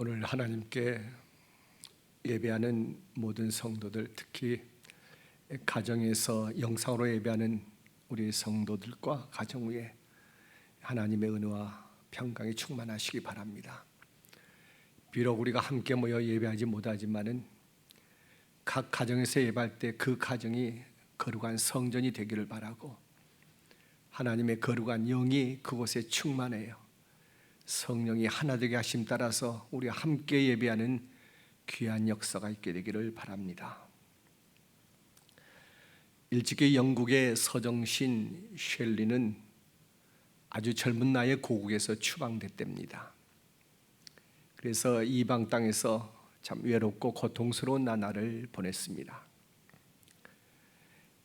오늘 하나님께 예배하는 모든 성도들, 특히 가정에서 영상으로 예배하는 우리 성도들과 가정 위에 하나님의 은혜와 평강이 충만하시기 바랍니다. 비록 우리가 함께 모여 예배하지 못하지만은 각 가정에서 예배할 때 그 가정이 거룩한 성전이 되기를 바라고, 하나님의 거룩한 영이 그곳에 충만해요. 성령이 하나 되게 하심 따라서 우리 함께 예배하는 귀한 역사가 있게 되기를 바랍니다. 일찍이 영국의 서정신 셸리는 아주 젊은 나이에 고국에서 추방됐답니다. 그래서 이방 땅에서 참 외롭고 고통스러운 나날을 보냈습니다.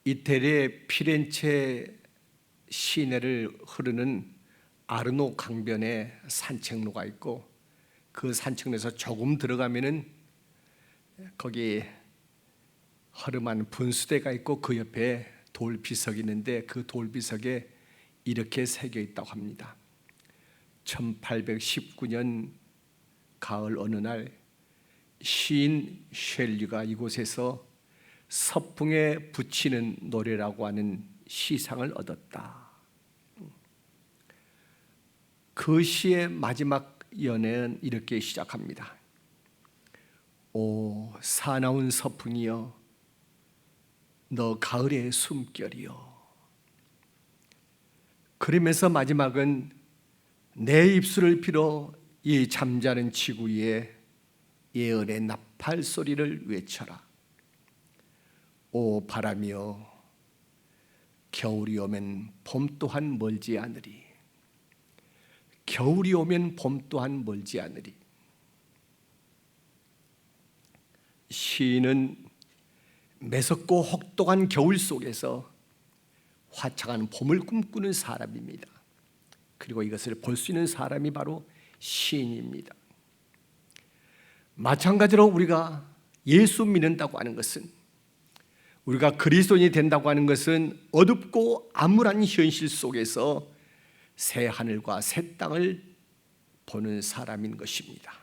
이태리의 피렌체 시내를 흐르는 아르노 강변에 산책로가 있고, 그 산책로에서 조금 들어가면은 거기 허름한 분수대가 있고 그 옆에 돌비석이 있는데 그 돌비석에 이렇게 새겨 있다고 합니다. 1819년 가을 어느 날 시인 셸리가 이곳에서 서풍에 붙이는 노래라고 하는 시상을 얻었다. 그 시의 마지막 연애는 이렇게 시작합니다. 오 사나운 서풍이여, 너 가을의 숨결이여. 그러면서 마지막은 내 입술을 빌어 이 잠자는 지구 위에 예언의 나팔 소리를 외쳐라. 오 바람이여, 겨울이 오면 봄 또한 멀지 않으리. 겨울이 오면 봄 또한 멀지 않으리. 시인은 매섭고 혹독한 겨울 속에서 화창한 봄을 꿈꾸는 사람입니다. 그리고 이것을 볼 수 있는 사람이 바로 시인입니다. 마찬가지로 우리가 예수 믿는다고 하는 것은, 우리가 그리스도인이 된다고 하는 것은 어둡고 암울한 현실 속에서 새 하늘과 새 땅을 보는 사람인 것입니다.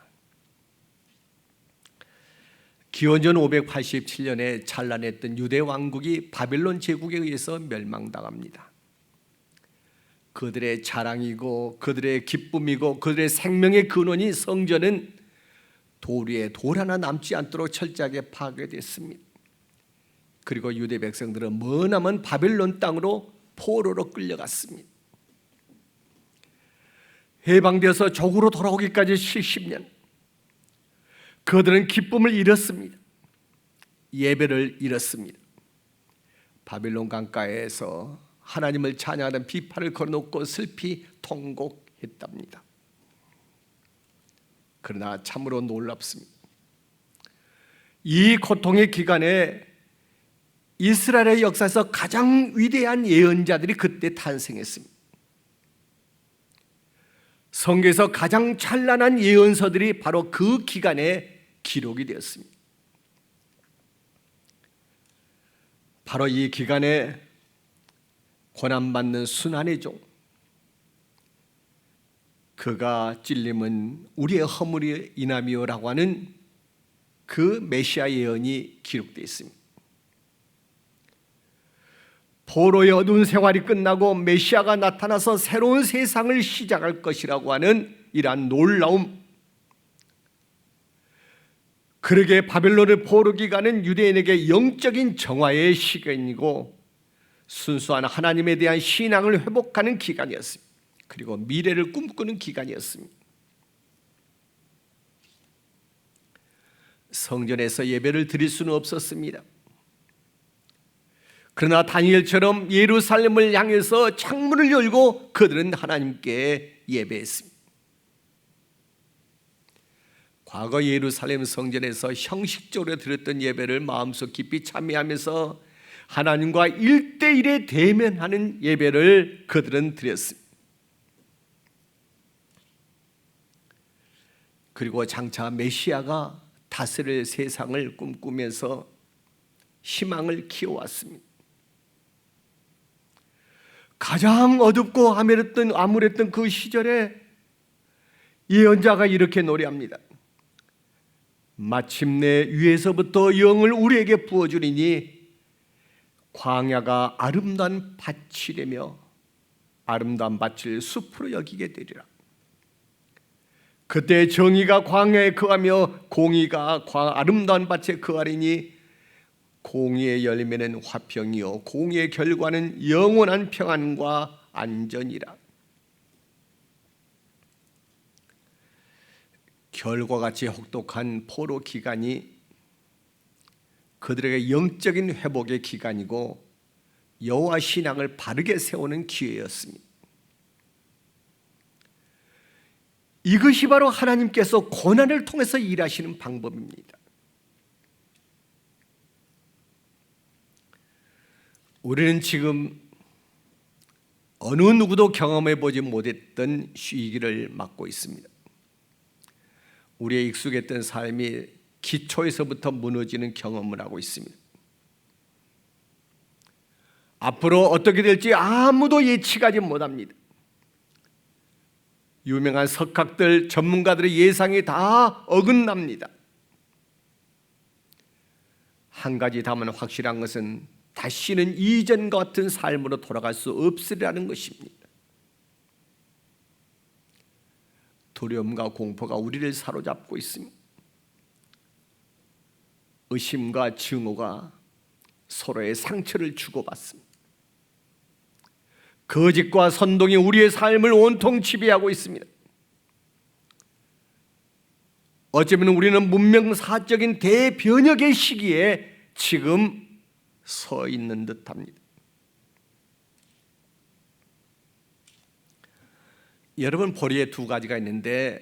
기원전 587년에 찬란했던 유대 왕국이 바벨론 제국에 의해서 멸망당합니다. 그들의 자랑이고 그들의 기쁨이고 그들의 생명의 근원이 성전은 돌 위에 돌 하나 남지 않도록 철저하게 파괴됐습니다. 그리고 유대 백성들은 머나먼 바벨론 땅으로 포로로 끌려갔습니다. 해방되어서 조국으로 돌아오기까지 70년, 그들은 기쁨을 잃었습니다. 예배를 잃었습니다. 바빌론 강가에서 하나님을 찬양하던 비파를 걸어놓고 슬피 통곡했답니다. 그러나 참으로 놀랍습니다. 이 고통의 기간에 이스라엘의 역사에서 가장 위대한 예언자들이 그때 탄생했습니다. 성경에서 가장 찬란한 예언서들이 바로 그 기간에 기록이 되었습니다. 바로 이 기간에 고난받는 순환의 종, 그가 찔림은 우리의 허물이 인함이요라고 하는 그 메시아 예언이 기록되어 있습니다. 포로의 어두운 생활이 끝나고 메시아가 나타나서 새로운 세상을 시작할 것이라고 하는 이러한 놀라움, 그러게 바벨론의 포로 기간은 유대인에게 영적인 정화의 시간이고 순수한 하나님에 대한 신앙을 회복하는 기간이었습니다. 그리고 미래를 꿈꾸는 기간이었습니다. 성전에서 예배를 드릴 수는 없었습니다. 그러나 다니엘처럼 예루살렘을 향해서 창문을 열고 그들은 하나님께 예배했습니다. 과거 예루살렘 성전에서 형식적으로 드렸던 예배를 마음속 깊이 참여하면서 하나님과 1대1에 대면하는 예배를 그들은 드렸습니다. 그리고 장차 메시아가 다스릴 세상을 꿈꾸면서 희망을 키워왔습니다. 가장 어둡고 암울했던 그 시절에 예언자가 이렇게 노래합니다. 마침내 위에서부터 영을 우리에게 부어주리니 광야가 아름다운 밭이라며 아름다운 밭을 숲으로 여기게 되리라. 그때 정의가 광야에 거하며 공의가 아름다운 밭에 거하리니 공의의 열매는 화평이요 공의의 결과는 영원한 평안과 안전이라. 결과같이 혹독한 포로 기간이 그들에게 영적인 회복의 기간이고 여호와 신앙을 바르게 세우는 기회였습니다. 이것이 바로 하나님께서 고난을 통해서 일하시는 방법입니다. 우리는 지금 어느 누구도 경험해 보지 못했던 시기를 맞고 있습니다. 우리의 익숙했던 삶이 기초에서부터 무너지는 경험을 하고 있습니다. 앞으로 어떻게 될지 아무도 예측하지 못합니다. 유명한 석학들, 전문가들의 예상이 다 어긋납니다. 한 가지 다만 확실한 것은 다시는 이전과 같은 삶으로 돌아갈 수 없으리라는 것입니다. 두려움과 공포가 우리를 사로잡고 있습니다. 의심과 증오가 서로의 상처를 주고받습니다. 거짓과 선동이 우리의 삶을 온통 지배하고 있습니다. 어쩌면 우리는 문명사적인 대변혁의 시기에 지금 서 있는 듯합니다. 여러분, 보리에 두 가지가 있는데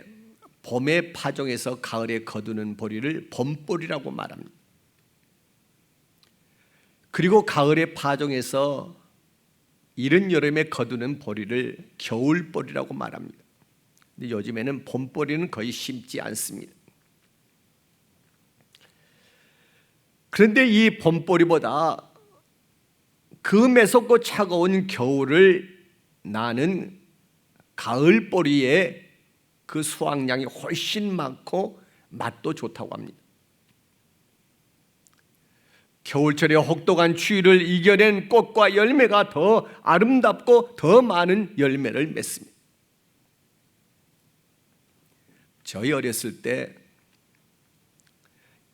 봄의 파종에서 가을에 거두는 보리를 봄보리라고 말합니다. 그리고 가을의 파종에서 이른 여름에 거두는 보리를 겨울보리라고 말합니다. 근데 요즘에는 봄보리는 거의 심지 않습니다. 그런데 이 봄보리보다 그 매섭고 차가운 겨울을 나는 가을보리의 그 수확량이 훨씬 많고 맛도 좋다고 합니다. 겨울철의 혹독한 추위를 이겨낸 꽃과 열매가 더 아름답고 더 많은 열매를 맺습니다. 저희 어렸을 때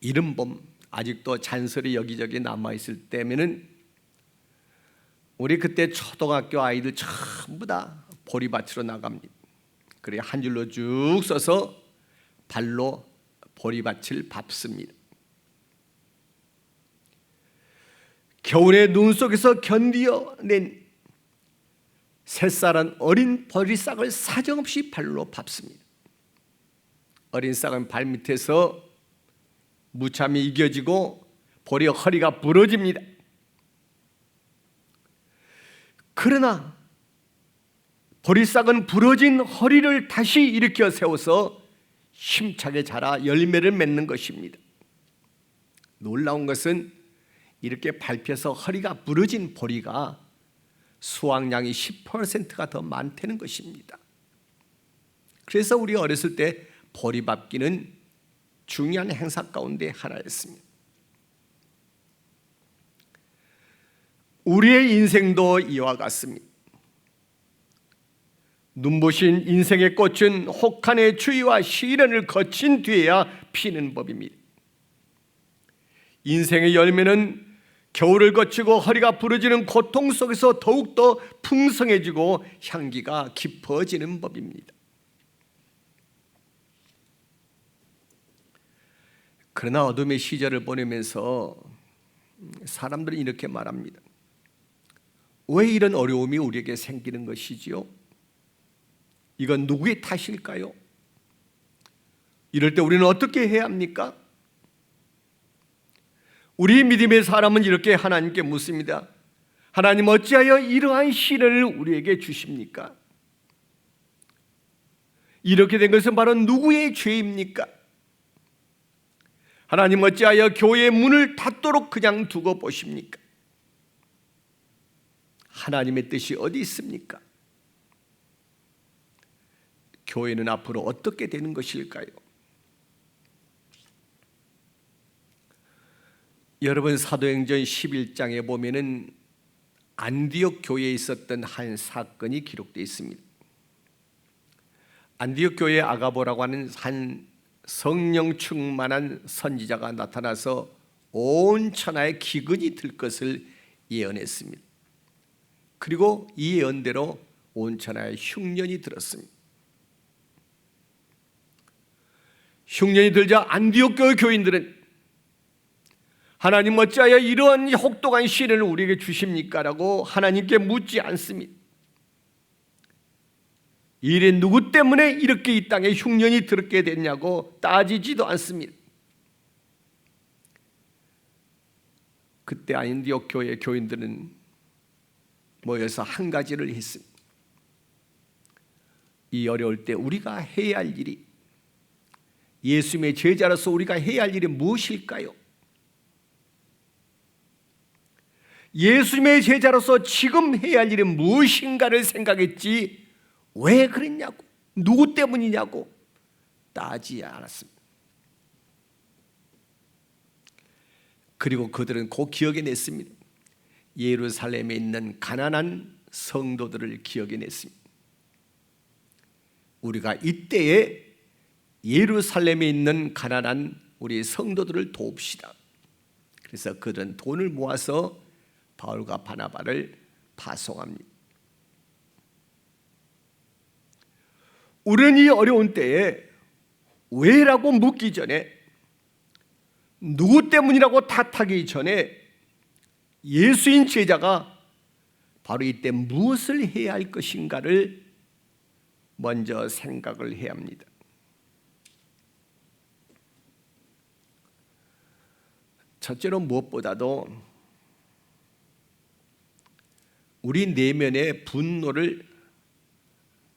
이른 봄, 아직도 잔설이 여기저기 남아있을 때면은 우리 그때 초등학교 아이들 전부 다 보리밭으로 나갑니다. 그래 한 줄로 쭉 서서 발로 보리밭을 밟습니다. 겨울의 눈 속에서 견디어낸 새쌀은 어린 보리싹을 사정없이 발로 밟습니다. 어린 싹은 발밑에서 무참히 이겨지고 보리 허리가 부러집니다. 그러나 보리싹은 부러진 허리를 다시 일으켜 세워서 힘차게 자라 열매를 맺는 것입니다. 놀라운 것은 이렇게 밟혀서 허리가 부러진 보리가 수확량이 10%가 더 많다는 것입니다. 그래서 우리 어렸을 때 보리 밟기는 중요한 행사 가운데 하나였습니다. 우리의 인생도 이와 같습니다. 눈부신 인생의 꽃은 혹한의 추위와 시련을 거친 뒤에야 피는 법입니다. 인생의 열매는 겨울을 거치고 허리가 부러지는 고통 속에서 더욱더 풍성해지고 향기가 깊어지는 법입니다. 그러나 어둠의 시절을 보내면서 사람들은 이렇게 말합니다. 왜 이런 어려움이 우리에게 생기는 것이지요? 이건 누구의 탓일까요? 이럴 때 우리는 어떻게 해야 합니까? 우리 믿음의 사람은 이렇게 하나님께 묻습니다. 하나님, 어찌하여 이러한 시련을 우리에게 주십니까? 이렇게 된 것은 바로 누구의 죄입니까? 하나님, 어찌하여 교회의 문을 닫도록 그냥 두고 보십니까? 하나님의 뜻이 어디 있습니까? 교회는 앞으로 어떻게 되는 것일까요? 여러분, 사도행전 11장에 보면은 안디옥 교회에 있었던 한 사건이 기록되어 있습니다. 안디옥 교회에 아가보라고 하는 한 성령 충만한 선지자가 나타나서 온 천하에 기근이 들 것을 예언했습니다. 그리고 이 예언대로 온 천하에 흉년이 들었습니다. 흉년이 들자 안디옥 교회 교인들은 하나님 어찌하여 이러한 혹독한 시련을 우리에게 주십니까? 라고 하나님께 묻지 않습니다. 이래 누구 때문에 이렇게 이 땅에 흉년이 들게 됐냐고 따지지도 않습니다. 그때 안디옥 교회 교인들은 모여서 한 가지를 했습니다. 이 어려울 때 우리가 해야 할 일이, 예수님의 제자로서 우리가 해야 할 일이 무엇일까요? 예수님의 제자로서 지금 해야 할 일이 무엇인가를 생각했지 왜 그랬냐고, 누구 때문이냐고 따지지 않았습니다. 그리고 그들은 곧 기억해냈습니다. 예루살렘에 있는 가난한 성도들을 기억해냈습니다. 우리가 이때에 예루살렘에 있는 가난한 우리 성도들을 돕시다. 그래서 그들은 돈을 모아서 바울과 바나바를 파송합니다. 우리는 이 어려운 때에 왜라고 묻기 전에, 누구 때문이라고 탓하기 전에 예수인 제자가 바로 이때 무엇을 해야 할 것인가를 먼저 생각을 해야 합니다. 첫째로 무엇보다도 우리 내면의 분노를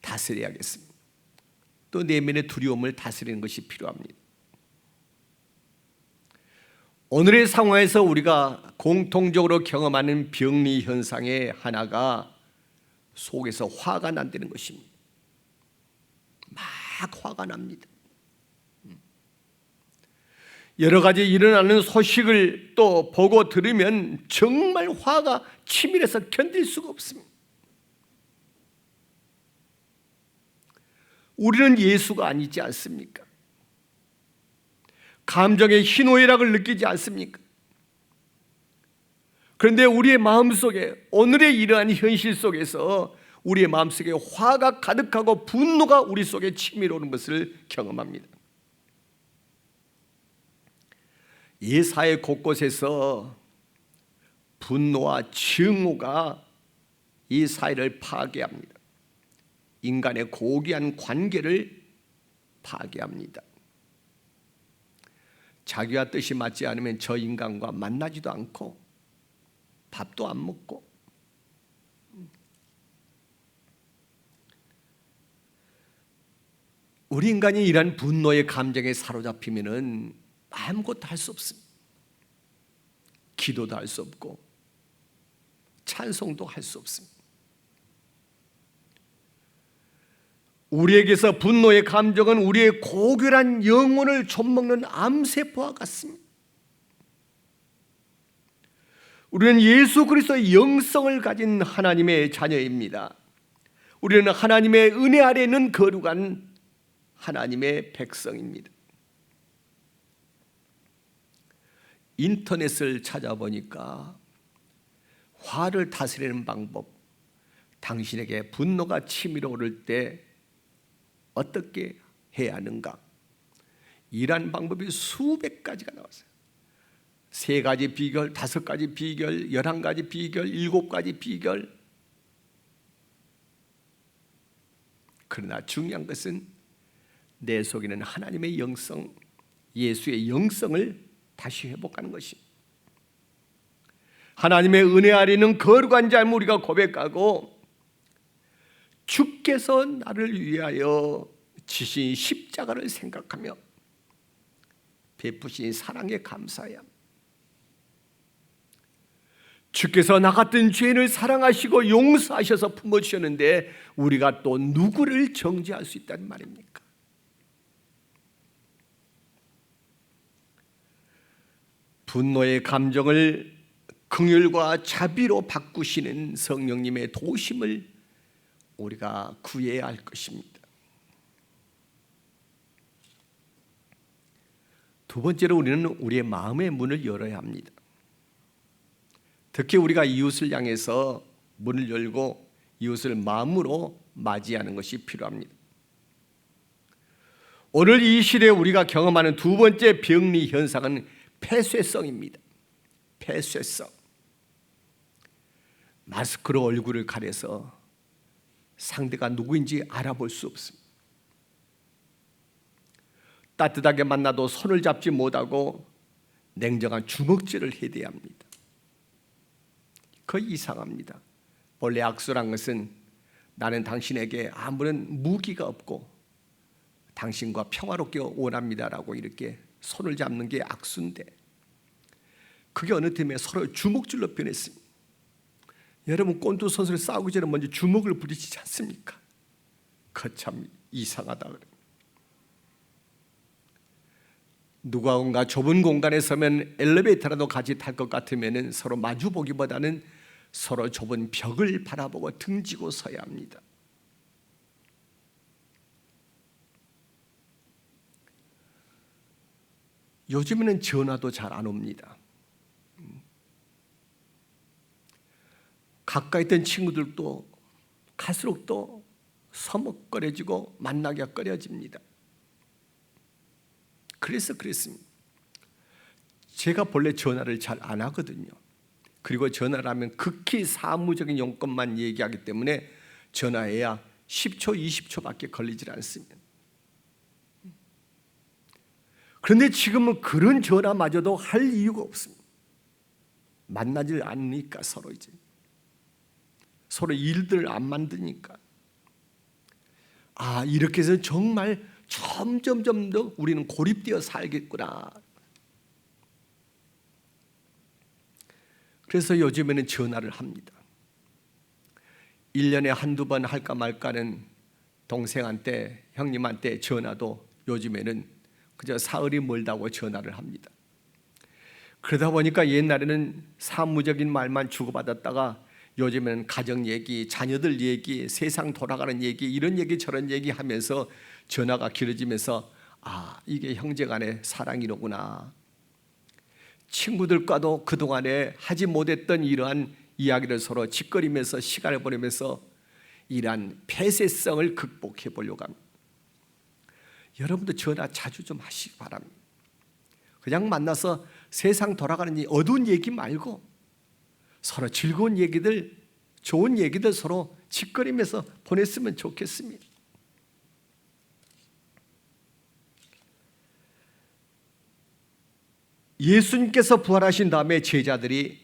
다스려야겠습니다. 또 내면의 두려움을 다스리는 것이 필요합니다. 오늘의 상황에서 우리가 공통적으로 경험하는 병리 현상의 하나가 속에서 화가 난다는 것입니다. 막 화가 납니다. 여러 가지 일어나는 소식을 또 보고 들으면 정말 화가 치밀해서 견딜 수가 없습니다. 우리는 예수가 아니지 않습니까? 감정의 희노애락을 느끼지 않습니까? 그런데 우리의 마음속에, 오늘의 이러한 현실 속에서 우리의 마음속에 화가 가득하고 분노가 우리 속에 치밀어오는 것을 경험합니다. 이 사회 곳곳에서 분노와 증오가 이 사회를 파괴합니다. 인간의 고귀한 관계를 파괴합니다. 자기와 뜻이 맞지 않으면 저 인간과 만나지도 않고 밥도 안 먹고, 우리 인간이 이러한 분노의 감정에 사로잡히면은 아무것도 할 수 없습니다. 기도도 할 수 없고 찬송도 할 수 없습니다. 우리에게서 분노의 감정은 우리의 고결한 영혼을 좀먹는 암세포와 같습니다. 우리는 예수 그리스도의 영성을 가진 하나님의 자녀입니다. 우리는 하나님의 은혜 아래에 있는 거룩한 하나님의 백성입니다. 인터넷을 찾아보니까 화를 다스리는 방법, 당신에게 분노가 치밀어 오를 때 어떻게 해야 하는가, 이란 방법이 수백 가지가 나왔어요. 3가지 비결, 5가지 비결, 11가지 비결, 7가지 비결. 그러나 중요한 것은 내 속에는 하나님의 영성, 예수의 영성을 다시 회복하는 것입니다. 하나님의 은혜 아래는 거룩한 삶을 우리가 고백하고, 주께서 나를 위하여 지신 십자가를 생각하며 베푸신 사랑에 감사해야 합니다. 주께서 나 같은 죄인을 사랑하시고 용서하셔서 품어주셨는데 우리가 또 누구를 정죄할 수 있다는 말입니까? 분노의 감정을 긍휼과 자비로 바꾸시는 성령님의 도우심을 우리가 구해야 할 것입니다. 두 번째로 우리는 우리의 마음의 문을 열어야 합니다. 특히 우리가 이웃을 향해서 문을 열고 이웃을 마음으로 맞이하는 것이 필요합니다. 오늘 이 시대에 우리가 경험하는 두 번째 병리 현상은 폐쇄성입니다. 폐쇄성. 마스크로 얼굴을 가려서 상대가 누구인지 알아볼 수 없습니다. 따뜻하게 만나도 손을 잡지 못하고 냉정한 주먹질을 해대야 합니다. 거의 이상합니다. 본래 악수란 것은 나는 당신에게 아무런 무기가 없고 당신과 평화롭게 원합니다라고 이렇게 손을 잡는 게 악수인데 그게 어느 틈에 서로 주먹질로 변했습니다. 여러분 꼰두 선수를 싸우기 전에 먼저 주먹을 부딪히지 않습니까? 거참 이상하다 그래요. 누가온가 좁은 공간에 서면 엘리베이터라도 같이 탈 것 같으면 서로 마주보기보다는 서로 좁은 벽을 바라보고 등지고 서야 합니다. 요즘에는 전화도 잘 안 옵니다. 가까이 있던 친구들도 갈수록 또 서먹거려지고 만나기가 꺼려집니다. 그래서 그랬습니다. 제가 본래 전화를 잘 안 하거든요. 그리고 전화를 하면 극히 사무적인 용건만 얘기하기 때문에 전화해야 10초, 20초밖에 걸리질 않습니다. 그런데 지금은 그런 전화마저도 할 이유가 없습니다. 만나질 않으니까 서로 이제 서로 일들을 안 만드니까 이렇게 해서 정말 점점점 더 우리는 고립되어 살겠구나. 그래서 요즘에는 전화를 합니다. 1년에 한두 번 할까 말까는 동생한테 형님한테 전화도 요즘에는 그저 사흘이 멀다고 전화를 합니다. 그러다 보니까 옛날에는 사무적인 말만 주고받았다가 요즘에는 가정 얘기, 자녀들 얘기, 세상 돌아가는 얘기, 이런 얘기 저런 얘기 하면서 전화가 길어지면서 이게 형제간의 사랑이로구나. 친구들과도 그동안에 하지 못했던 이러한 이야기를 서로 짓거리면서 시간을 보내면서 이러한 폐쇄성을 극복해 보려고 합니다. 여러분도 전화 자주 좀 하시기 바랍니다. 그냥 만나서 세상 돌아가는 이 어두운 얘기 말고 서로 즐거운 얘기들, 좋은 얘기들 서로 짓거리면서 보냈으면 좋겠습니다. 예수님께서 부활하신 다음에 제자들이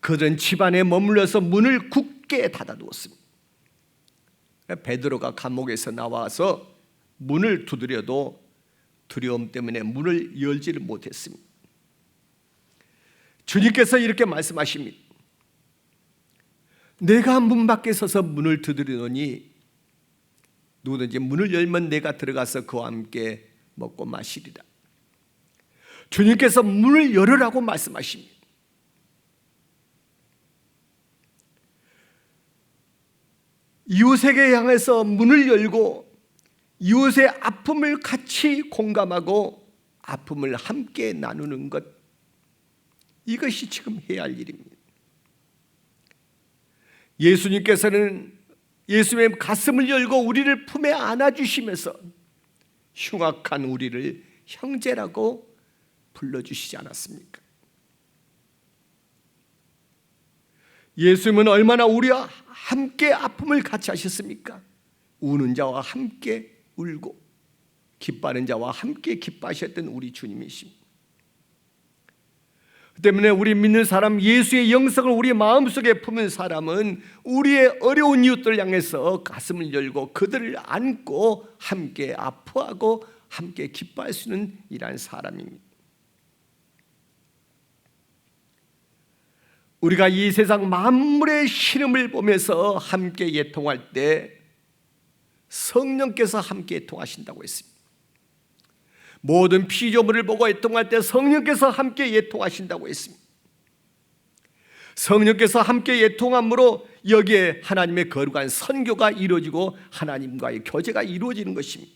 그들은 집안에 머물러서 문을 굳게 닫아두었습니다. 베드로가 감옥에서 나와서 문을 두드려도 두려움 때문에 문을 열지를 못했습니다. 주님께서 이렇게 말씀하십니다. 내가 문 밖에 서서 문을 두드리노니 누구든지 문을 열면 내가 들어가서 그와 함께 먹고 마시리라. 주님께서 문을 열으라고 말씀하십니다. 이웃에게 향해서 문을 열고 이웃의 아픔을 같이 공감하고 아픔을 함께 나누는 것, 이것이 지금 해야 할 일입니다. 예수님께서는 예수님의 가슴을 열고 우리를 품에 안아주시면서 흉악한 우리를 형제라고 불러주시지 않았습니까? 예수님은 얼마나 우리와 함께 아픔을 같이 하셨습니까? 우는 자와 함께 울고 기뻐하는 자와 함께 기뻐하셨던 우리 주님이십니다. 그 때문에 우리 믿는 사람, 예수의 영성을 우리 마음속에 품은 사람은 우리의 어려운 이웃들 향해서 가슴을 열고 그들을 안고 함께 아파하고 함께 기뻐할 수 있는 이러한 사람입니다. 우리가 이 세상 만물의 신음을 보면서 함께 예통할 때 성령께서 함께 예통하신다고 했습니다. 모든 피조물을 보고 애통할 때 성령께서 함께 애통하신다고 했습니다. 성령께서 함께 애통함으로 여기에 하나님의 거룩한 선교가 이루어지고 하나님과의 교제가 이루어지는 것입니다.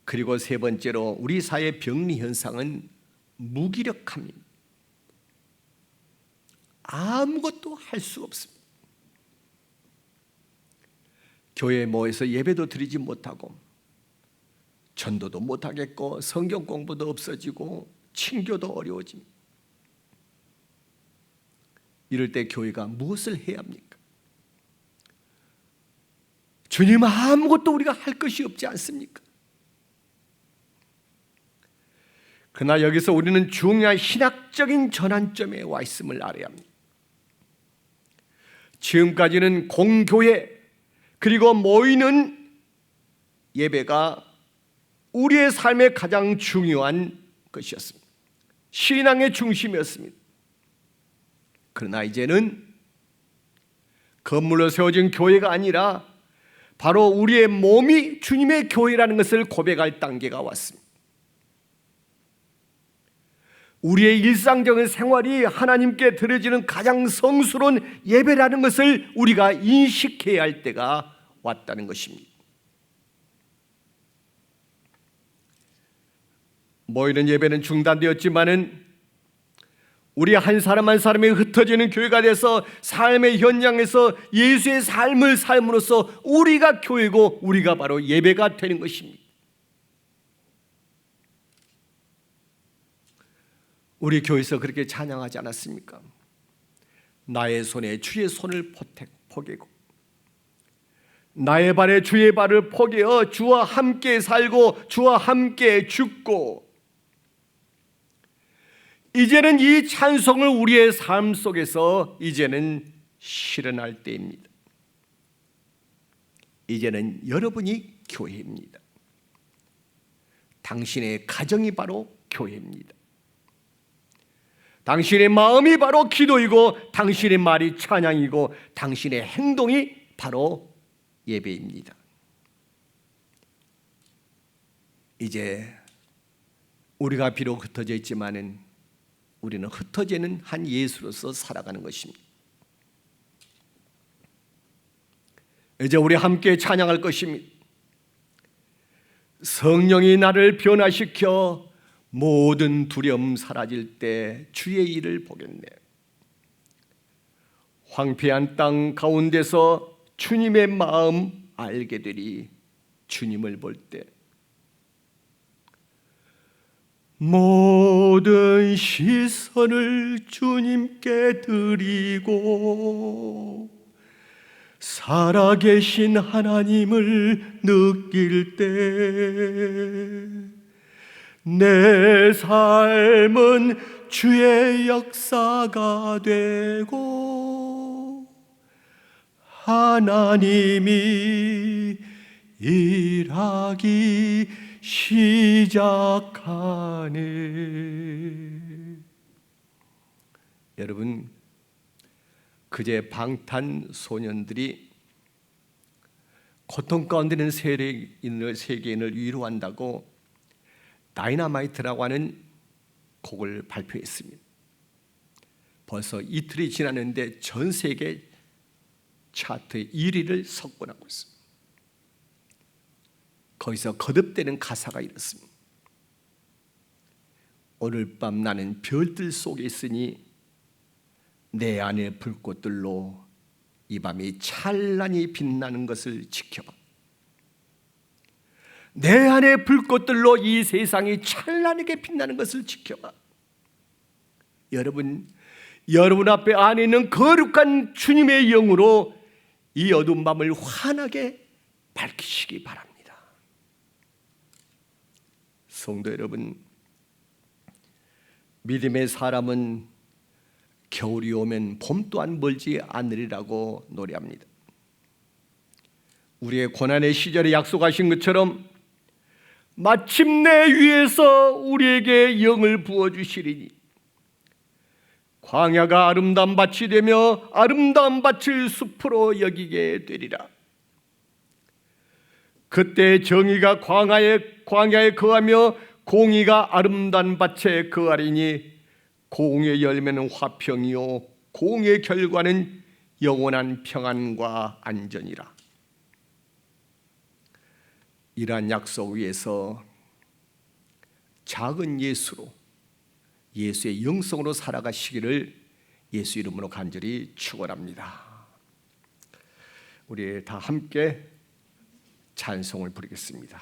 그리고 세 번째로 우리 사회의 병리 현상은 무기력함입니다. 아무것도 할 수 없습니다. 교회에 모여서 예배도 드리지 못하고 전도도 못하겠고 성경 공부도 없어지고 친교도 어려워집니다. 이럴 때 교회가 무엇을 해야 합니까? 주님, 아무것도 우리가 할 것이 없지 않습니까? 그러나 여기서 우리는 중요한 신학적인 전환점에 와 있음을 알아야 합니다. 지금까지는 공교회 그리고 모이는 예배가 우리의 삶의 가장 중요한 것이었습니다. 신앙의 중심이었습니다. 그러나 이제는 건물로 세워진 교회가 아니라 바로 우리의 몸이 주님의 교회라는 것을 고백할 단계가 왔습니다. 우리의 일상적인 생활이 하나님께 드려지는 가장 성스러운 예배라는 것을 우리가 인식해야 할 때가 왔다는 것입니다. 모이는 예배는 중단되었지만은 우리 한 사람 한 사람이 흩어지는 교회가 돼서 삶의 현장에서 예수의 삶을 삶으로써 우리가 교회고 우리가 바로 예배가 되는 것입니다. 우리 교회에서 그렇게 찬양하지 않았습니까? 나의 손에 주의 손을 포개고 나의 발에 주의 발을 포개어 주와 함께 살고 주와 함께 죽고, 이제는 이 찬송을 우리의 삶 속에서 이제는 실현할 때입니다. 이제는 여러분이 교회입니다. 당신의 가정이 바로 교회입니다. 당신의 마음이 바로 기도이고 당신의 말이 찬양이고 당신의 행동이 바로 예배입니다. 이제 우리가 비록 흩어져 있지만은 우리는 흩어지는 한 예수로서 살아가는 것입니다. 이제 우리 함께 찬양할 것입니다. 성령이 나를 변화시켜 모든 두려움 사라질 때 주의 일을 보겠네. 황폐한 땅 가운데서 주님의 마음 알게 되리. 주님을 볼 때 모든 시선을 주님께 드리고 살아계신 하나님을 느낄 때 내 삶은 주의 역사가 되고 하나님이 일하기 시작하네. 여러분, 그제 방탄소년들이 고통 가운데 있는 세계인을 위로한다고 다이너마이트라고 하는 곡을 발표했습니다. 벌써 이틀이 지났는데 전 세계 차트 1위를 석권하고 있습니다. 거기서 거듭되는 가사가 이렇습니다. 오늘 밤 나는 별들 속에 있으니 내 안의 불꽃들로 이 밤이 찬란히 빛나는 것을 지켜봐. 내 안의 불꽃들로 이 세상이 찬란하게 빛나는 것을 지켜봐. 여러분 앞에 안에 있는 거룩한 주님의 영으로 이 어두운 밤을 환하게 밝히시기 바랍니다. 성도 여러분, 믿음의 사람은 겨울이 오면 봄 또한 멀지 않으리라고 노래합니다. 우리의 고난의 시절에 약속하신 것처럼 마침내 위에서 우리에게 영을 부어주시리니 광야가 아름다운 밭이 되며 아름다운 밭을 숲으로 여기게 되리라. 그때 정의가 광야에 거하며 공의가 아름다운 밭에 거하리니 공의 열매는 화평이요 공의 결과는 영원한 평안과 안전이라. 이러한 약속 위에서 작은 예수로 예수의 영성으로 살아가시기를 예수 이름으로 간절히 축원합니다. 우리 다 함께 찬송을 부르겠습니다.